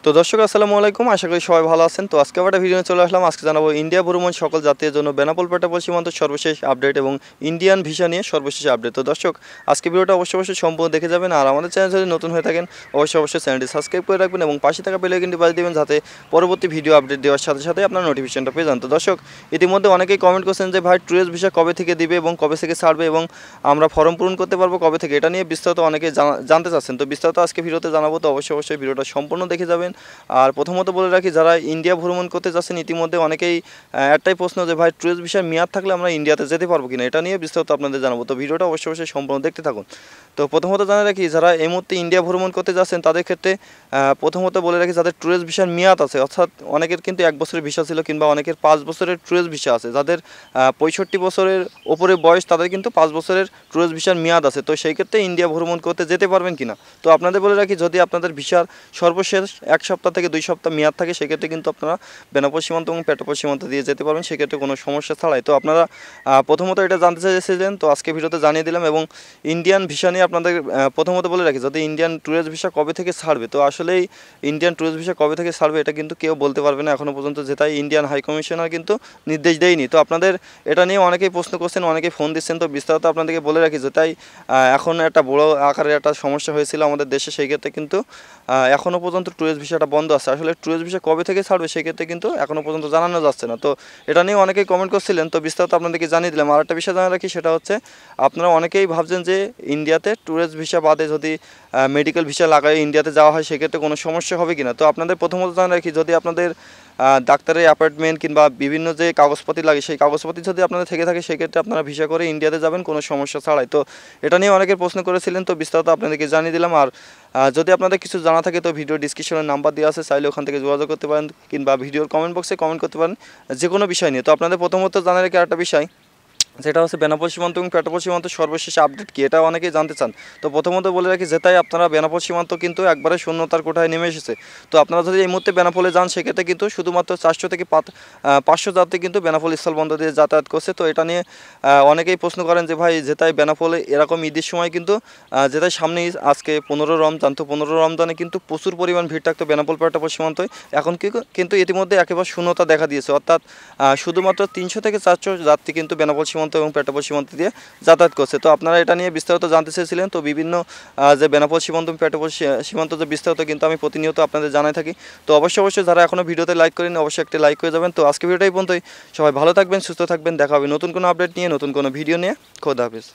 তো দর্শক আসসালামু আলাইকুম, আশা করি সবাই ভালো আছেন। তো আজকে একটা ভিডিও চলে আসলাম। আজকে জানাবো ইন্ডিয়া ভ্রমণ সকল যাত্রীর জন্য বেনাপোল পেটাপোল সীমান্ত সর্বশেষ আপডেট এবং ইন্ডিয়ান ভিসা নিয়ে সর্বশেষ আপডেট। তো দর্শক আজকে ভিডিওটা অবশ্যই সম্পূর্ণ দেখে যাবেন। আর আমাদের চ্যানেল যদি নতুন হয়ে থাকেন অবশ্যই চ্যানেলটি সাবস্ক্রাইব করে রাখবেন এবং পাশে থাকা বেল আইকনটি বাজিয়ে দেবেন, যাতে পরবর্তী ভিডিও আপডেট দেওয়ার সাথে সাথে আপনার নোটিফিকেশনটা পেয়ে যান। তো দর্শক ইতিমধ্যে অনেকেই কমেন্ট করছেন যে ভাই ট্যুরিস্ট ভিসা কবে থেকে দিবে এবং কবে থেকে ছাড়বে এবং আমরা ফর্ম পূরণ করতে পারবো কবে থেকে, এটা নিয়ে বিস্তারিত অনেকেই জানতে চাচ্ছেন। তো বিস্তারিত আজকে ভিডিওতে জানাবো। তো অবশ্যই ভিডিওটা সম্পূর্ণ দেখে যাবেন। আর প্রথমত বলে রাখি, যারা ইন্ডিয়া ভ্রমণ করতে যাচ্ছেন ইতিমধ্যে অনেকেই একটাই প্রশ্ন যে ভাই ট্যুরিস্ট ভিসার মেয়াদ থাকলে আমরা ইন্ডিয়াতে যেতে পারবো কিনা, এটা নিয়ে বিস্তারিত আপনাদের জানাবো। তো ভিডিওটা অবশ্যই সম্পূর্ণ দেখতে থাকুন। তো প্রথমত জানা রাখি, যারা এই মুহূর্তে ইন্ডিয়া ভ্রমণ করতে যাচ্ছেন তাদের ক্ষেত্রে প্রথমত বলে রাখি, যাদের ট্যুরিস্ট ভিসার মেয়াদ আছে, অর্থাৎ অনেকের কিন্তু 1 বছরের ভিসা ছিল কিংবা অনেকের 5 বছরের ট্যুরিস্ট ভিসা আছে, যাদের 65 বছরের ওপরে বয়স তাদের কিন্তু 5 বছরের ট্যুরিস্ট ভিসার মেয়াদ আছে। তো সেই ক্ষেত্রে ইন্ডিয়া ভ্রমণ করতে যেতে পারবেন কিনা। তো আপনাদের বলে রাখি, যদি আপনাদের ভিসার সর্বশেষ 1 সপ্তাহ থেকে 2 সপ্তাহ মেয়াদ থাকে সেক্ষেত্রে কিন্তু আপনারা বেনাপোল সীমান্ত এবং পেটাপোল সীমান্ত দিয়ে যেতে পারবেন, সেক্ষেত্রে কোনো সমস্যা ছাড়াই। তো আপনারা প্রথমত এটা জানতে চাইছিলেন, তো আজকে ভিডিওতে জানিয়ে দিলাম। এবং ইন্ডিয়ান ভিসা নিয়ে আপনাদের প্রথমত বলে রাখি, যদি ইন্ডিয়ান ট্যুরিস্ট ভিসা কবে থেকে ছাড়বে, তো আসলেই ইন্ডিয়ান ট্যুরিস্ট ভিসা কবে থেকে ছাড়বে এটা কিন্তু কেউ বলতে পারবে না এখনও পর্যন্ত, যেটাই ইন্ডিয়ান হাই কমিশনার কিন্তু নির্দেশ দেয়নি। তো আপনাদের এটা নিয়ে অনেকেই প্রশ্ন করছেন, অনেকেই ফোন দিচ্ছেন। তো বিস্তারিত আপনাদেরকে বলে রাখি, যেটাই এখন একটা বড় আকারের একটা সমস্যা হয়েছিল আমাদের দেশে, সেই ক্ষেত্রে কিন্তু এখনও পর্যন্ত ট্যুরিস্ট ভিসাটা বন্ধ আছে। আসলে ট্যুরিস্ট ভিসা কবে থেকে ছাড়বে সেক্ষেত্রে কিন্তু এখনও পর্যন্ত জানানো যাচ্ছে না। তো এটা নিয়ে অনেকেই কমেন্ট করছিলেন, তো বিস্তারিত আপনাদেরকে জানিয়ে দিলাম। আর একটা বিষয় জানা রাখি, সেটা হচ্ছে আপনারা অনেকেই ভাবছেন যে ইন্ডিয়াতে ট্যুরিস্ট ভিসা বাদে যদি মেডিকেল ভিসা লাগায় ইন্ডিয়াতে যাওয়া হয় সেক্ষেত্রে কোনো সমস্যা হবে কিনা। তো আপনাদের প্রথমত জানা রাখি, যদি আপনাদের ডাক্তারের অ্যাপয়েন্টমেন্ট কিংবা বিভিন্ন যে কাগজপাতি লাগে সেই কাগজপাতি যদি আপনাদের থেকে থাকে সেক্ষেত্রে আপনারা ভিসা করে ইন্ডিয়াতে যাবেন কোনো সমস্যা ছাড়াই। তো এটা নিয়ে অনেকের প্রশ্ন করেছিলেন, তো বিস্তারিত আপনাদেরকে জানিয়ে দিলাম। আর যদি আপনাদের কিছু জানা থাকে তো ভিডিও ডিসক্রিপশনের নাম্বার দেওয়া আছে, চাইলে ওখান থেকে যোগাযোগ করতে পারেন কিংবা ভিডিওর কমেন্ট বক্সে কমেন্ট করতে পারেন যে কোনো বিষয় নিয়ে। তো আপনাদের প্রথমত জানা রাখি আরেকটা বিষয়, যেটা হচ্ছে বেনাপোল সীমান্ত এবং পেটাপোল সীমান্ত সর্বশেষ আপডেট কি, এটা অনেকেই জানতে চান। তো প্রথমত বলে রাখি, যেটাই আপনারা বেনাপোল সীমান্ত কিন্তু একবারে শূন্যতার কোঠায় নেমে এসেছে। তো আপনারা যদি এই মুহূর্তে বেনাপোলে যান সেক্ষেত্রে কিন্তু শুধুমাত্র 400 থেকে 500 যাত্রী কিন্তু বেনাপোল স্থলবন্দর দিয়ে যাতায়াত করছে। তো এটা নিয়ে অনেকেই প্রশ্ন করেন যে ভাই যেটাই বেনাপোলে এরকম ঈদের সময় কিন্তু যেটাই সামনে আজকে 15 রমজান, তো 15 রমজানে কিন্তু প্রচুর পরিমাণ ভিড় থাকতো বেনাপোল পেটাপোল সীমান্তয়। এখন কিন্তু ইতিমধ্যে একেবারে শূন্যতা দেখা দিয়েছে, অর্থাৎ শুধুমাত্র 300 থেকে 400 যাত্রী কিন্তু বেনাপোল সীমান্ত এবং পেটাপোল সীমান্ত দিয়ে যাতায়াত করছে। তো আপনারা এটা নিয়ে বিস্তারিত জানতে চেয়েছিলেন। তো বিভিন্ন যে বেনাপোল সীমান্ত পেটাপোল সীমান্ত যে বিস্তারিত কিন্তু আমি প্রতিনিয়ত আপনাদের জানাই থাকি। তো অবশ্যই যারা এখনও ভিডিওতে লাইক করেন অবশ্যই একটা লাইক করে যাবেন। তো আজকে ভিডিওটাই পর্যন্তই, সবাই ভালো থাকবেন, সুস্থ থাকবেন, দেখা হবে নতুন কোনো আপডেট নিয়ে, নতুন কোনো ভিডিও নিয়ে। খোদা হাফেজ।